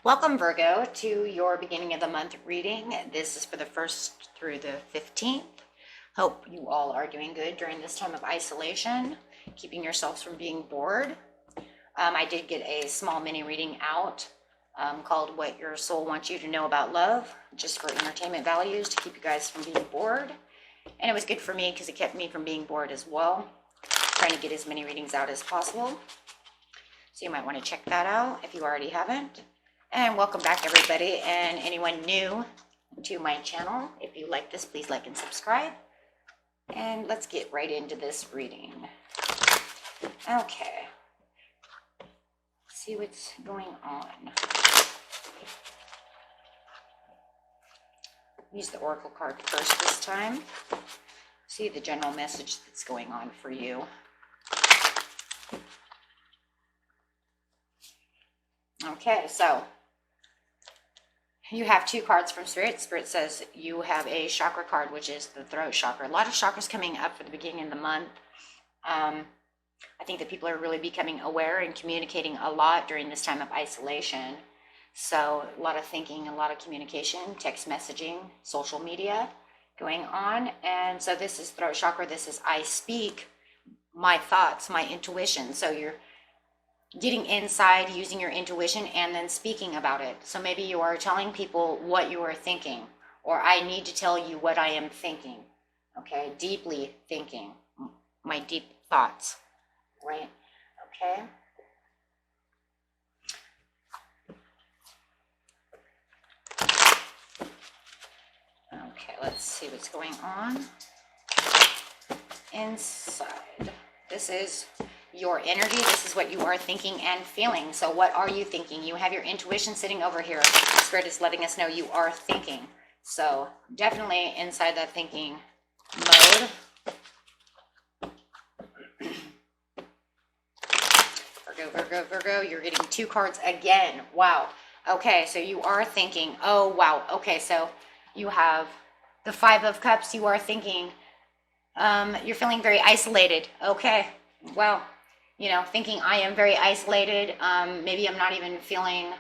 Welcome, Virgo, to your beginning of the month reading. This is for the 1st through the 15th. Hope you all are doing good during this time of isolation, keeping yourselves from being bored. I did get a small mini reading out called What Your Soul Wants You to Know About Love, just for entertainment values to keep you guys from being bored. And it was good for me because it kept me from being bored as well, trying to get as many readings out as possible. So you might want to check that out if you already haven't. And welcome back, everybody, and anyone new to my channel. If you like this, please like and subscribe. And let's get right into this reading. Okay. See what's going on. Use the Oracle card first this time. See the general message that's going on for you. Okay, so you have two cards from Spirit. Spirit says you have a chakra card, which is the throat chakra. A lot of chakras coming up for the beginning of the month. I think that people are really becoming aware and communicating a lot during this time of isolation. So a lot of thinking, a lot of communication, text messaging, social media going on. And so this is throat chakra. This is I speak my thoughts, my intuition. So you're getting inside, using your intuition, and then speaking about it. So maybe you are telling people what you are thinking, or I need to tell you what I am thinking. Okay, deeply thinking, my deep thoughts, right? Okay. Okay, let's see what's going on inside. This is your energy. This is what you are thinking and feeling. So what are you thinking? You have your intuition sitting over here. Spirit is letting us know you are thinking. So definitely inside that thinking mode. Virgo, you're getting two cards again. Wow. Okay, so you are thinking. Oh, wow. Okay, so you have the Five of Cups. You are thinking. You're feeling very isolated. Okay. Well, you know, thinking I am very isolated. Maybe I'm not even feeling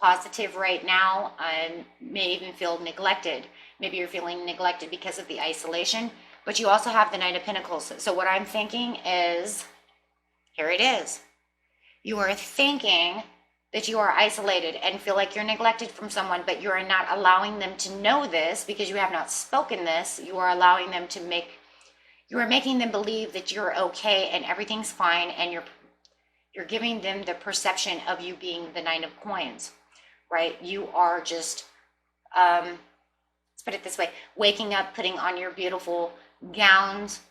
positive right now. I may even feel neglected. Maybe you're feeling neglected because of the isolation, but you also have the Knight of Pentacles. So what I'm thinking is, here it is. You are thinking that you are isolated and feel like you're neglected from someone, but you are not allowing them to know this because you have not spoken this. You are allowing them to you are making them believe that you're okay and everything's fine, and you're giving them the perception of you being the Nine of Coins, right? You are just, let's put it this way, waking up, putting on your beautiful gowns,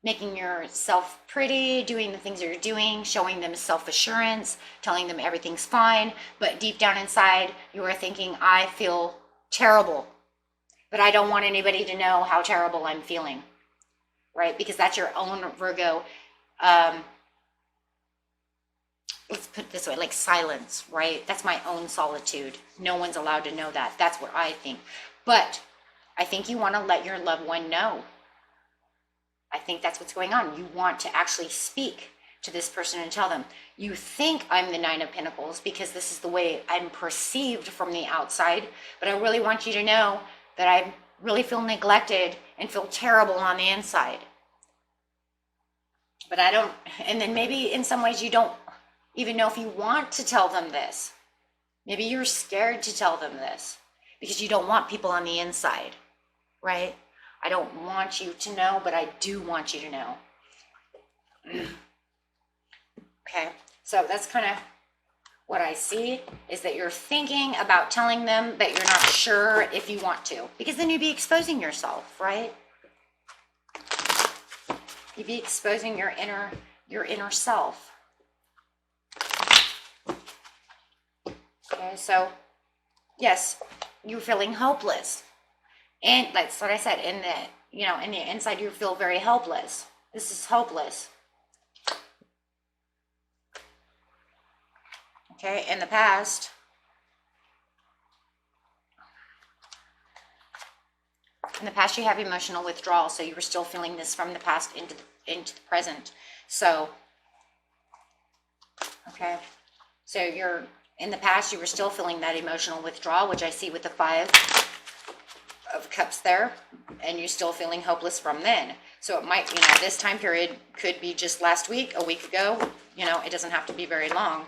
making yourself pretty, doing the things that you're doing, showing them self-assurance, telling them everything's fine, but deep down inside, you are thinking, I feel terrible. But I don't want anybody to know how terrible I'm feeling, right? Because that's your own Virgo. Let's put it this way, like silence, right? That's my own solitude. No one's allowed to know that. That's what I think. But I think you want to let your loved one know. I think that's what's going on. You want to actually speak to this person and tell them, you think I'm the Nine of Pentacles because this is the way I'm perceived from the outside, but I really want you to know that I really feel neglected and feel terrible on the inside. But I don't, and then maybe in some ways you don't even know if you want to tell them this. Maybe you're scared to tell them this because you don't want people on the inside, right? I don't want you to know, but I do want you to know. Okay, so that's kind of what I see, is that you're thinking about telling them, but you're not sure if you want to, because then you'd be exposing yourself, right? You'd be exposing your inner self. Okay, so yes, you're feeling hopeless. And that's what I said, in the inside you feel very helpless. This is hopeless. Okay, in the past, you have emotional withdrawal, so you were still feeling this from the past into the present. So, okay, So you're, in the past, you were still feeling that emotional withdrawal, which I see with the Five of Cups there, and you're still feeling hopeless from then. So it might, this time period could be just last week, a week ago, it doesn't have to be very long.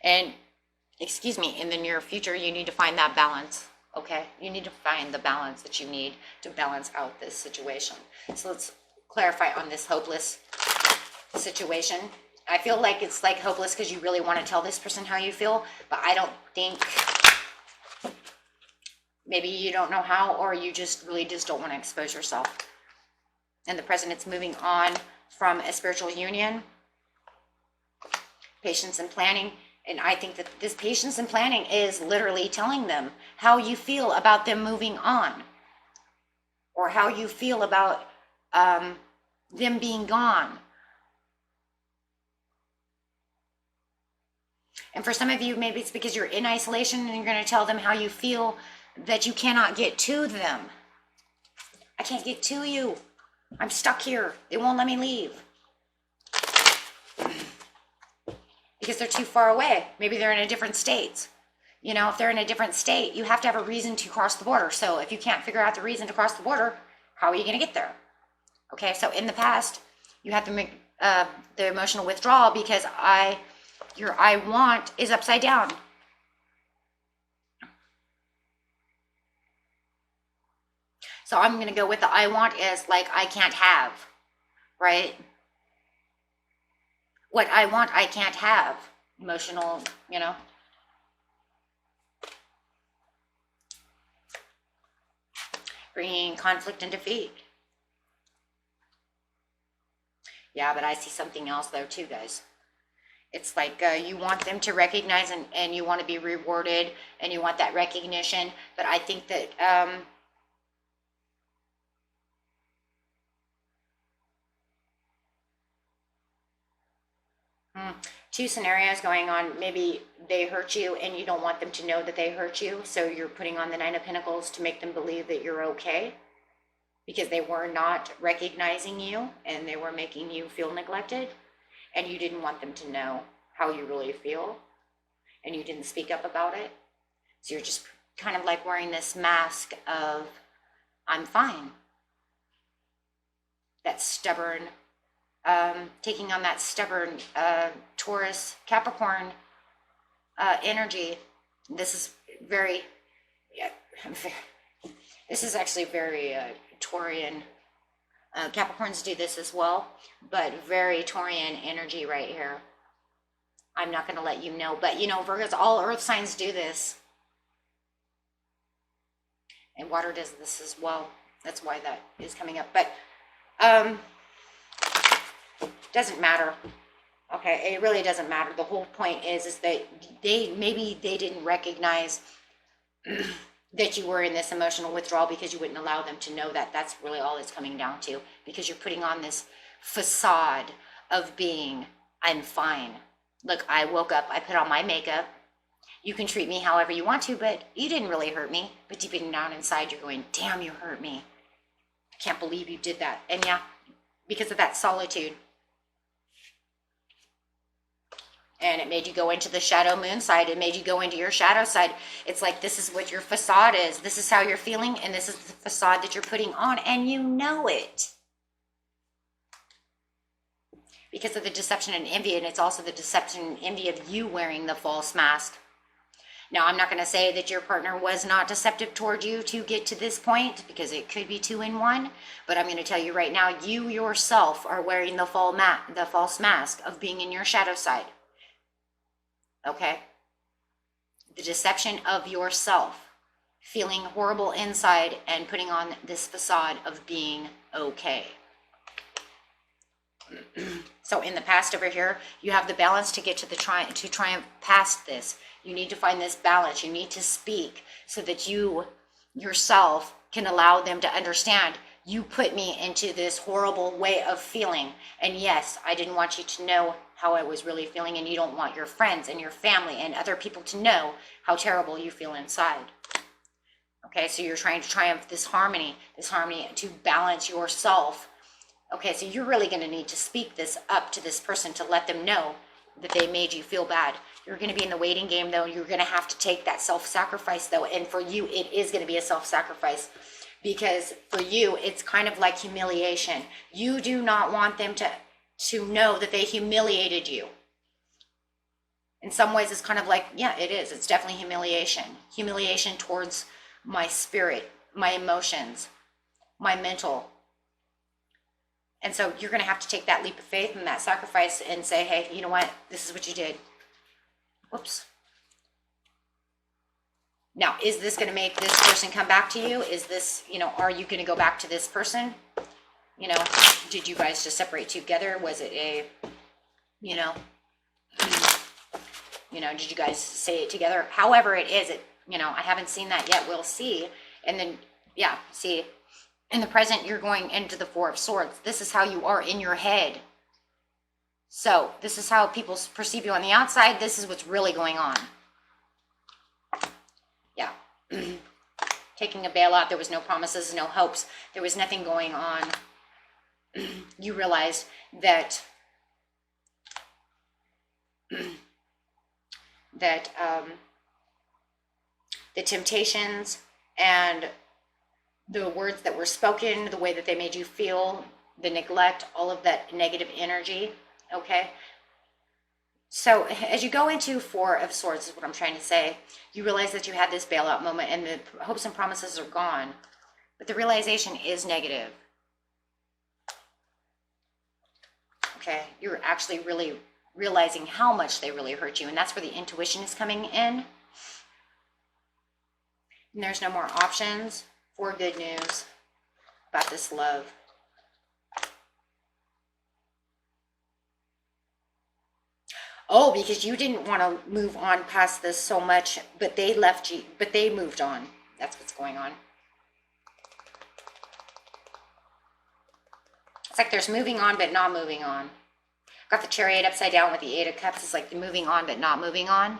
And, excuse me, in the near future, you need to find that balance, okay? You need to find the balance that you need to balance out this situation. So let's clarify on this hopeless situation. I feel like it's like hopeless because you really want to tell this person how you feel, but I don't think, maybe you don't know how, or you just really just don't want to expose yourself. And the present, it's moving on from a spiritual union, patience and planning. And I think that this patience and planning is literally telling them how you feel about them moving on, or how you feel about them being gone. And for some of you, maybe it's because you're in isolation and you're going to tell them how you feel that you cannot get to them. I can't get to you. I'm stuck here. They won't let me leave. Because they're too far away. Maybe they're in a different state. If they're in a different state, you have to have a reason to cross the border. So if you can't figure out the reason to cross the border, how are you going to get there? Okay, so in the past, you have to make the emotional withdrawal because your I want is upside down. So I'm going to go with the I want is like I can't have, right? What I want, I can't have. Emotional, Bringing conflict and defeat. Yeah, but I see something else there too, guys. It's like you want them to recognize and you want to be rewarded and you want that recognition. But I think that two scenarios going on. Maybe they hurt you and you don't want them to know that they hurt you. So you're putting on the Nine of Pentacles to make them believe that you're okay, because they were not recognizing you and they were making you feel neglected, and you didn't want them to know how you really feel, and you didn't speak up about it. So you're just kind of like wearing this mask of I'm fine. That stubborn, taking on that stubborn Taurus, Capricorn energy. This is very, this is actually very Taurian. Capricorns do this as well, but very Taurian energy right here. I'm not going to let you know, but Virgos, all earth signs do this. And water does this as well. That's why that is coming up. But doesn't matter. Okay, it really doesn't matter. The whole point is that maybe they didn't recognize that you were in this emotional withdrawal because you wouldn't allow them to know that. That's really all it's coming down to, because you're putting on this facade of being, I'm fine. Look, I woke up, I put on my makeup. You can treat me however you want to, but you didn't really hurt me. But deep down inside, you're going, damn, you hurt me. I can't believe you did that. And yeah, because of that solitude. And it made you go into the shadow moon side. It made you go into your shadow side. It's like, this is what your facade is. This is how you're feeling. And this is the facade that you're putting on. And you know it. Because of the deception and envy. And it's also the deception and envy of you wearing the false mask. Now, I'm not going to say that your partner was not deceptive toward you to get to this point, because it could be 2 in 1. But I'm going to tell you right now, you yourself are wearing the false mask of being in your shadow side. Okay? The deception of yourself, feeling horrible inside and putting on this facade of being okay. So in the past over here, you have the balance to get to triumph past this. You need to find this balance. You need to speak so that you yourself can allow them to understand, you put me into this horrible way of feeling. And yes, I didn't want you to know how I was really feeling, and you don't want your friends and your family and other people to know how terrible you feel inside. Okay, so you're trying to triumph this harmony to balance yourself. Okay, so you're really going to need to speak this up to this person to let them know that they made you feel bad. You're going to be in the waiting game, though. You're going to have to take that self-sacrifice, though. And for you, it is going to be a self-sacrifice, because for you, it's kind of like humiliation. You do not want them to know that they humiliated you. In some ways, it's kind of like, yeah, it is. It's definitely humiliation. Humiliation towards my spirit, my emotions, my mental. And so you're going to have to take that leap of faith and that sacrifice and say, hey, you know what? This is what you did. Whoops. Now, is this going to make this person come back to you? Is this, are you going to go back to this person? Did you guys just separate together? Was it did you guys say it together? However it is, I haven't seen that yet. We'll see. And then, yeah, see, in the present, you're going into the Four of Swords. This is how you are in your head. So this is how people perceive you on the outside. This is what's really going on. Yeah. Taking a bailout, there was no promises, no hopes. There was nothing going on. You realized that the temptations and the words that were spoken, the way that they made you feel, the neglect, all of that negative energy, okay? So as you go into Four of Swords, is what I'm trying to say, you realize that you had this bailout moment and the hopes and promises are gone, but the realization is negative. Okay, you're actually really realizing how much they really hurt you, and that's where the intuition is coming in. And there's no more options for good news about this love. Oh, because you didn't want to move on past this so much, but they left you, but they moved on. That's what's going on. It's like there's moving on, but not moving on. Got the Chariot upside down with the Eight of Cups. It's like the moving on, but not moving on.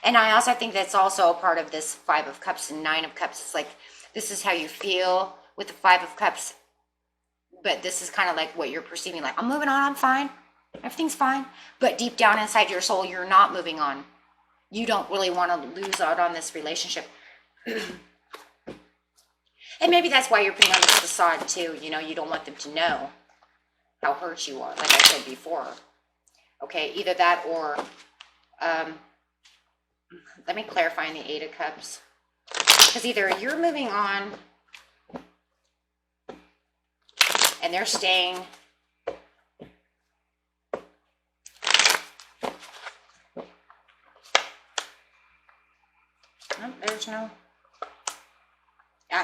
And I also think that's also a part of this Five of Cups and Nine of Cups. It's like, this is how you feel with the Five of Cups, but this is kind of like what you're perceiving. Like, I'm moving on, I'm fine. Everything's fine. But deep down inside your soul, you're not moving on. You don't really want to lose out on this relationship. And maybe that's why you're putting on this facade too. You don't want them to know how hurt you are, like I said before. Okay, either that or, let me clarify in the Eight of Cups. Because either you're moving on and they're staying.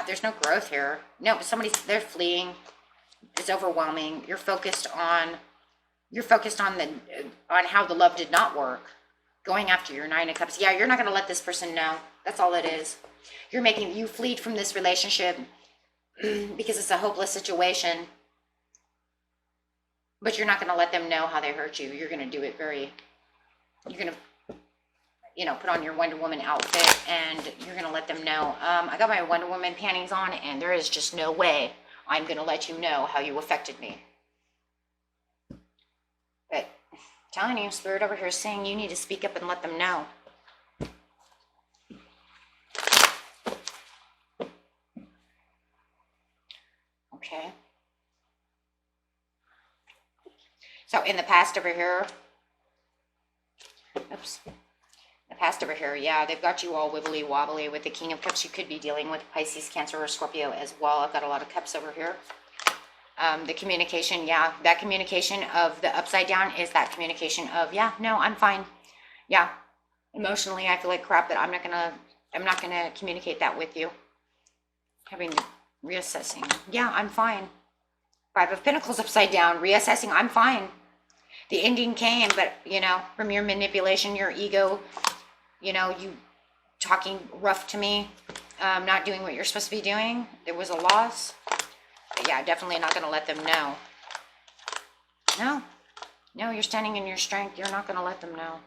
There's no growth here. No, they're fleeing. It's overwhelming. You're focused on how the love did not work. Going after your Nine of Cups. Yeah, you're not going to let this person know. That's all it is. You fleed from this relationship because it's a hopeless situation. But you're not going to let them know how they hurt you. You're going to do it you're going to put on your Wonder Woman outfit and you're going to let them know, I got my Wonder Woman panties on and there is just no way I'm going to let you know how you affected me. But telling you, Spirit over here is saying you need to speak up and let them know. Okay. So in the past over here, yeah, they've got you all wibbly wobbly with the King of Cups. You could be dealing with Pisces, Cancer, or Scorpio as well. I've got a lot of cups over here. The communication, yeah, that communication of the upside down is that communication of, yeah, no, I'm fine. Yeah, emotionally, I feel like crap, but I'm not gonna communicate that with you. Reassessing. Yeah, I'm fine. Five of Pentacles upside down, reassessing. I'm fine. The ending came, but from your manipulation, your ego, you talking rough to me, not doing what you're supposed to be doing. There was a loss. But yeah, definitely not going to let them know. No, you're standing in your strength. You're not going to let them know.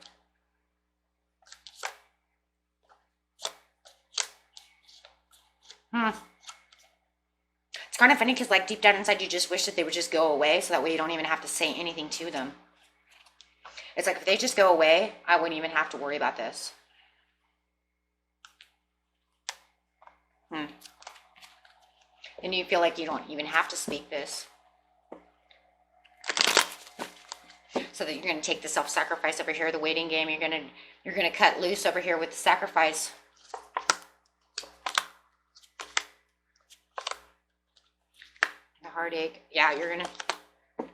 It's kind of funny because like deep down inside, you just wish that they would just go away so that way you don't even have to say anything to them. It's like if they just go away, I wouldn't even have to worry about this. And you feel like you don't even have to speak this. So that you're going to take the self-sacrifice over here, the waiting game. You're going to cut loose over here with the sacrifice. The heartache. Yeah, you're going to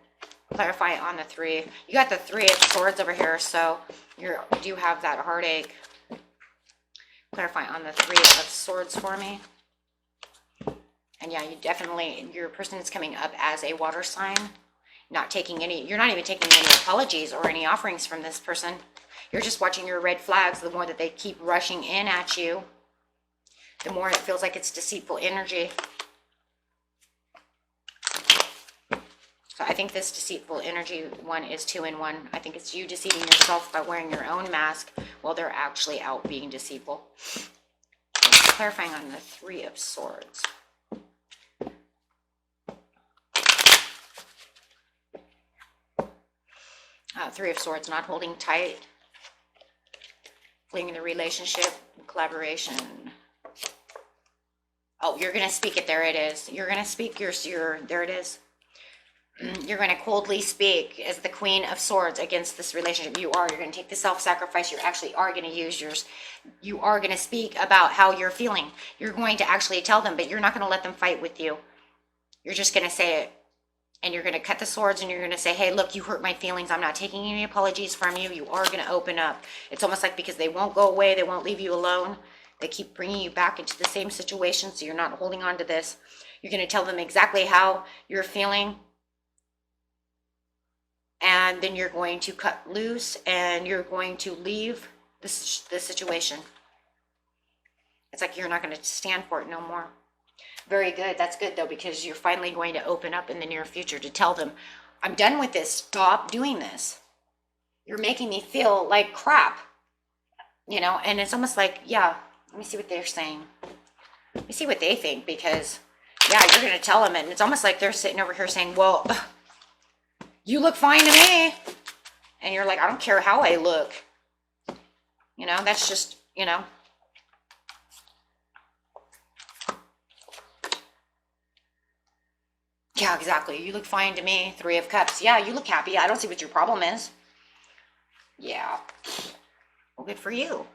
clarify on the 3. You got the 3 of Swords over here, so you do have that heartache. Clarify on the 3 of Swords for me. And yeah, you definitely, your person is coming up as a water sign. Not taking any, you're not even taking any apologies or any offerings from this person. You're just watching your red flags. The more that they keep rushing in at you, the more it feels like it's deceitful energy. So I think this deceitful energy one is 2 in 1. I think it's you deceiving yourself by wearing your own mask while they're actually out being deceitful. Clarifying on the 3 of Swords. 3 of Swords, not holding tight, fleeing the relationship, collaboration. Oh, you're going to speak it. There it is. You're going to speak your, there it is. You're going to coldly speak as the Queen of Swords against this relationship. You're going to take the self-sacrifice. You actually are going to use yours. You are going to speak about how you're feeling. You're going to actually tell them, but you're not going to let them fight with you. You're just going to say it. And you're going to cut the swords and you're going to say, hey, look, you hurt my feelings. I'm not taking any apologies from you. You are going to open up. It's almost like because they won't go away, they won't leave you alone. They keep bringing you back into the same situation, so you're not holding on to this. You're going to tell them exactly how you're feeling. And then you're going to cut loose and you're going to leave the situation. It's like you're not going to stand for it no more. Very good. That's good, though, because you're finally going to open up in the near future to tell them, I'm done with this. Stop doing this. You're making me feel like crap. You know, and it's almost like, yeah, let me see what they're saying. Let me see what they think, because, yeah, you're going to tell them, and it's almost like they're sitting over here saying, well, you look fine to me. And you're like, I don't care how I look. You know, that's just, you know. Yeah, exactly. You look fine to me. 3 of Cups. Yeah, you look happy. I don't see what your problem is. Yeah. Well, good for you.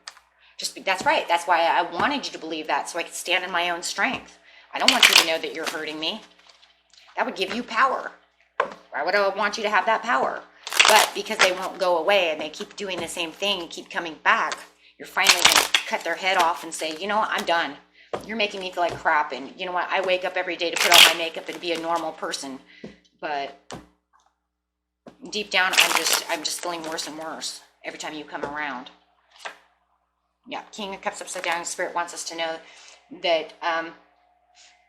That's right. That's why I wanted you to believe that, so I could stand in my own strength. I don't want you to know that you're hurting me. That would give you power. Why would I want you to have that power? But because they won't go away and they keep doing the same thing and keep coming back, you're finally going to cut their head off and say, you know what, I'm done. You're making me feel like crap, and you know what, I wake up every day to put on my makeup and be a normal person, but deep down I'm just feeling worse and worse every time you come around. Yeah, King of Cups upside down. Spirit wants us to know that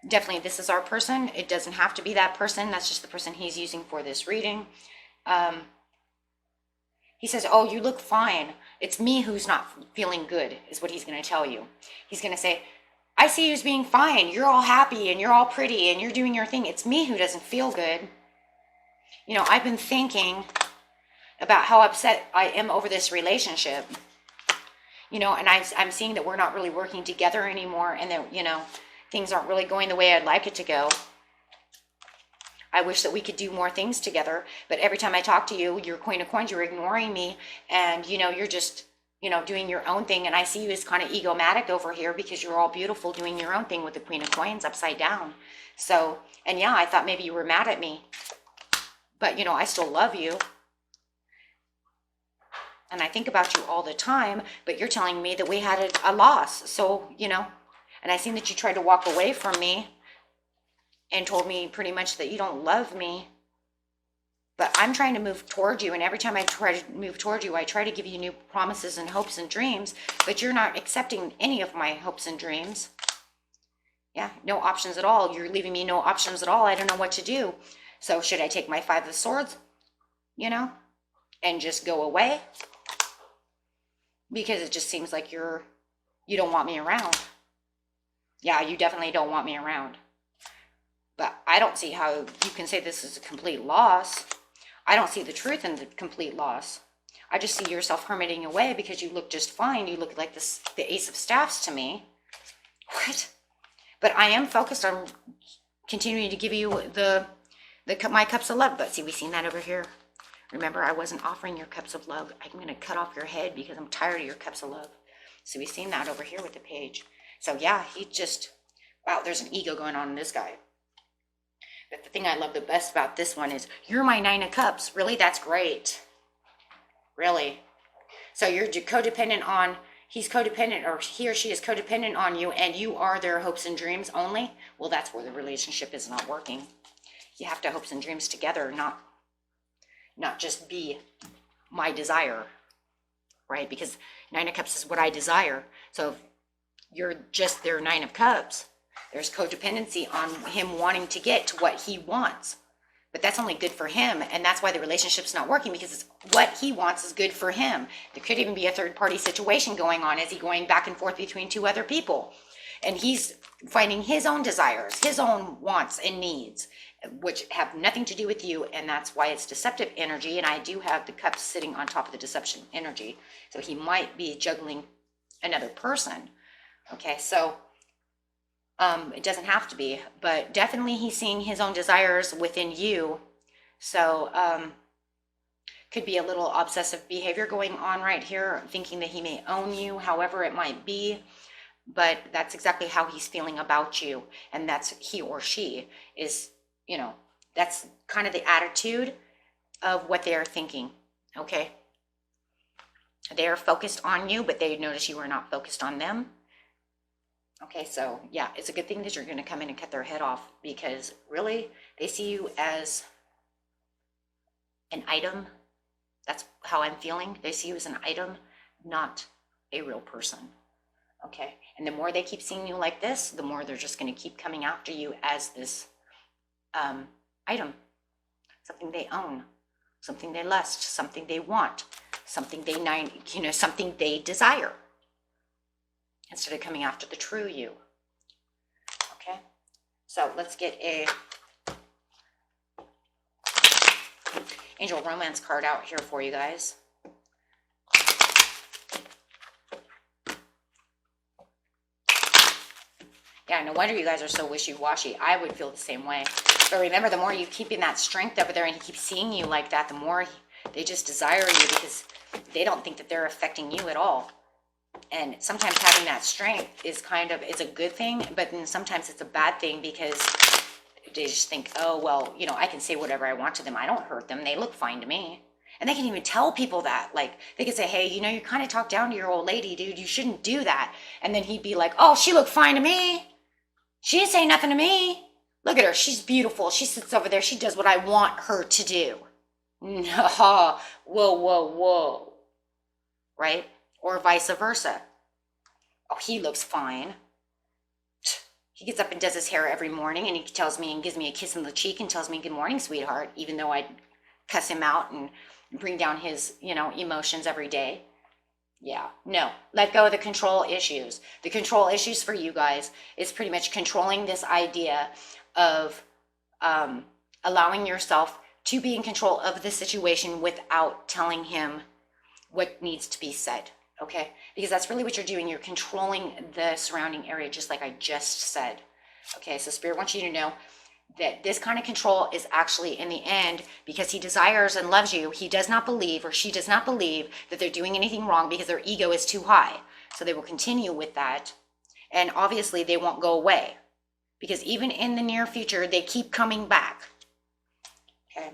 definitely this is our person. It doesn't have to be that person. That's just the person he's using for this reading. He says, oh, you look fine. It's me who's not feeling good, is what he's going to tell you. He's going to say, I see you as being fine. You're all happy and you're all pretty and you're doing your thing. It's me who doesn't feel good. You know, I've been thinking about how upset I am over this relationship. You know, and I'm seeing that we're not really working together anymore, and that, you know, things aren't really going the way I'd like it to go. I wish that we could do more things together, but every time I talk to you, you're Queen of Coins, you're ignoring me, and, you know, you're just, you know, doing your own thing, and I see you as kind of egomatic over here because you're all beautiful doing your own thing with the Queen of Coins upside down. So, and yeah, I thought maybe you were mad at me, but, you know, I still love you. And I think about you all the time, but you're telling me that we had a loss. So, you know, and I seen that you tried to walk away from me and told me pretty much that you don't love me. But I'm trying to move toward you, and every time I try to move toward you, I try to give you new promises and hopes and dreams, but you're not accepting any of my hopes and dreams. Yeah, no options at all. You're leaving me no options at all. I don't know what to do. So should I take my 5 of Swords, you know, and just go away? Because it just seems like you don't want me around. Yeah, you definitely don't want me around. But I don't see how you can say this is a complete loss. I don't see the truth in the complete loss. I just see yourself hermiting away because you look just fine. You look like this, the Ace of Staffs to me. What? But I am focused on continuing to give you my cups of love. But see, we've seen that over here. Remember, I wasn't offering your cups of love. I'm going to cut off your head because I'm tired of your cups of love. So we've seen that over here with the page. So yeah, he just, wow, there's an ego going on in this guy. But the thing I love the best about this one is, you're my 9 of Cups. Really? That's great. Really. So you're codependent on, he's codependent, or he or she is codependent on you, and you are their hopes and dreams only. Well, that's where the relationship is not working. You have to hopes and dreams together, not just be my desire, right? Because 9 of Cups is what I desire. So if you're just their 9 of Cups, there's codependency on him wanting to get to what he wants. But that's only good for him, and that's why the relationship's not working, because it's what he wants is good for him. There could even be a third-party situation going on. Is he going back and forth between 2 other people? And he's finding his own desires, his own wants and needs, which have nothing to do with you, and that's why it's deceptive energy. And I do have the cups sitting on top of the deception energy. So he might be juggling another person. Okay, so it doesn't have to be, but definitely he's seeing his own desires within you. So could be a little obsessive behavior going on right here, thinking that he may own you, however it might be. But that's exactly how he's feeling about you. And that's, he or she is, you know, that's kind of the attitude of what they are thinking. Okay. They are focused on you, but they notice you are not focused on them. Okay, so yeah, it's a good thing that you're going to come in and cut their head off, because really they see you as an item. That's how I'm feeling. They see you as an item, not a real person. Okay, and the more they keep seeing you like this, the more they're just going to keep coming after you as this item, something they own, something they lust, something they want, something they, something they desire, instead of coming after the true you. Okay, so let's get a Angel Romance card out here for you guys. Yeah, no wonder you guys are so wishy-washy. I would feel the same way. But remember, the more you keep in that strength over there and he keeps seeing you like that, the more they just desire you, because they don't think that they're affecting you at all. And sometimes having that strength is it's a good thing, but then sometimes it's a bad thing, because they just think, oh, well, I can say whatever I want to them. I don't hurt them. They look fine to me. And they can even tell people that. Like, they can say, hey, you kind of talk down to your old lady, dude. You shouldn't do that. And then he'd be like, oh, she looked fine to me. She didn't say nothing to me. Look at her. She's beautiful. She sits over there. She does what I want her to do. No. Whoa, whoa, whoa. Right? Or vice versa. Oh, he looks fine. He gets up and does his hair every morning, and he tells me and gives me a kiss on the cheek and tells me, good morning, sweetheart, even though I cuss him out and bring down his, emotions every day. Yeah, no, let go of the control issues. The control issues for you guys is pretty much controlling this idea of allowing yourself to be in control of the situation without telling him what needs to be said. Okay, because that's really what you're doing. You're controlling the surrounding area, just like I just said. Okay, so Spirit wants you to know that this kind of control is actually, in the end, because he desires and loves you, he does not believe, or she does not believe, that they're doing anything wrong, because their ego is too high. So they will continue with that. And obviously they won't go away, because even in the near future, they keep coming back. Okay.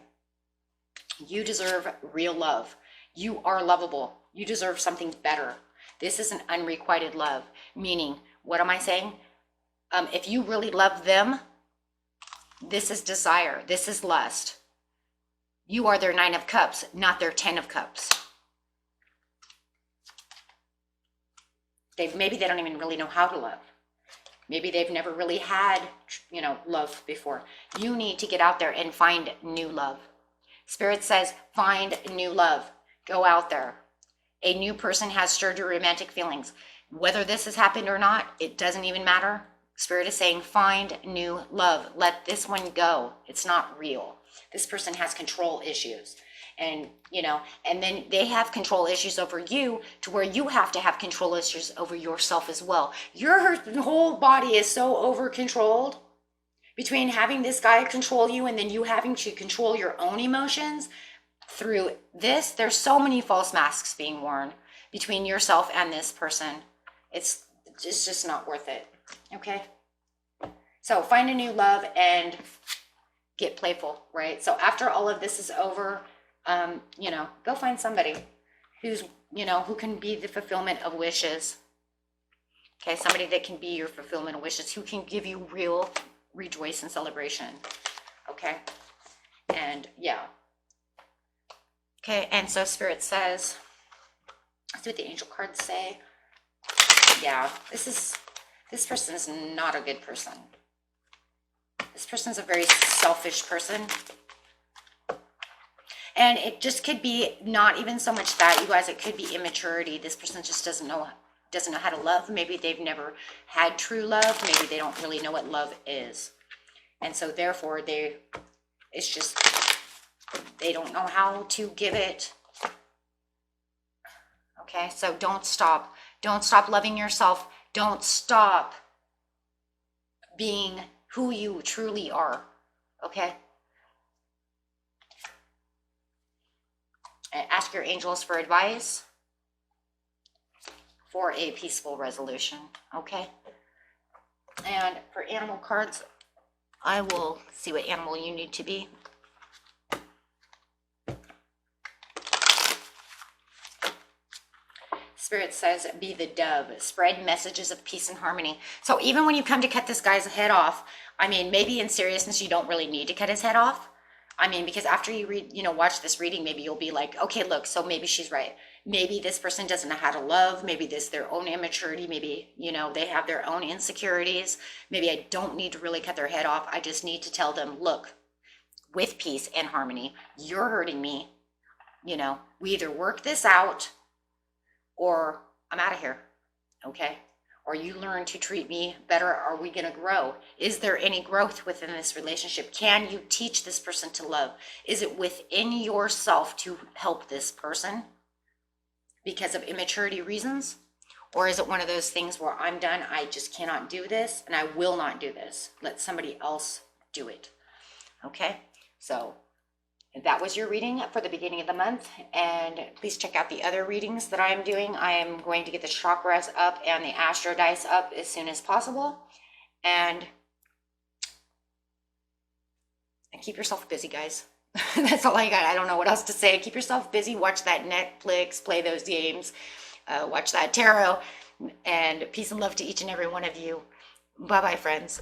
You deserve real love. You are lovable. You deserve something better. This is an unrequited love, meaning, what am I saying? If you really love them, this is desire. This is lust. You are their 9 of Cups, not their 10 of Cups. Maybe they don't even really know how to love. Maybe they've never really had, love before. You need to get out there and find new love. Spirit says, find new love. Go out there. A new person has stirred your romantic feelings. Whether this has happened or not, it doesn't even matter. Spirit is saying, find new love. Let this one go. It's not real. This person has control issues. and you know, and then they have control issues over you to where you have to have control issues over yourself as well. Your whole body is so over controlled between having this guy control you and then you having to control your own emotions through this. There's so many false masks being worn between yourself and this person. It's just not worth it. Okay, so find a new love and get playful, right? So after all of this is over, you know, go find somebody who's, you know, who can be the fulfillment of wishes. Okay, somebody that can be your fulfillment of wishes, who can give you real rejoice and celebration. Okay, and yeah. Okay, and so Spirit says, let's see what the angel cards say. Yeah, this person is not a good person. This person's a very selfish person. And it just could be not even so much that, you guys, it could be immaturity. This person just doesn't know how to love. Maybe they've never had true love. Maybe they don't really know what love is. And so therefore they don't know how to give it. Okay, so don't stop. Don't stop loving yourself. Don't stop being who you truly are. Okay? And ask your angels for advice for a peaceful resolution. Okay? And for animal cards, I will see what animal you need to be. Spirit says, be the dove, spread messages of peace and harmony. So even when you come to cut this guy's head off, I mean, maybe in seriousness, you don't really need to cut his head off. I mean, because after you read, you know, watch this reading, maybe you'll be like, okay, look, so maybe she's right. Maybe this person doesn't know how to love. Maybe this their own immaturity. Maybe, you know, they have their own insecurities. Maybe I don't need to really cut their head off. I just need to tell them, look, with peace and harmony, you're hurting me. You know, we either work this out or I'm out of here, okay? Or you learn to treat me better. Are we going to grow? Is there any growth within this relationship? Can you teach this person to love? Is it within yourself to help this person because of immaturity reasons? Or is it one of those things where I'm done, I just cannot do this, and I will not do this. Let somebody else do it, okay? So that was your reading for the beginning of the month, and please check out the other readings that I'm doing. I am going to get the chakras up and the astro dice up as soon as possible, and keep yourself busy, guys. That's all I got. I don't know what else to say. Keep yourself busy. Watch that Netflix, play those games, watch that tarot, and peace and love to each and every one of you. Bye-bye, friends.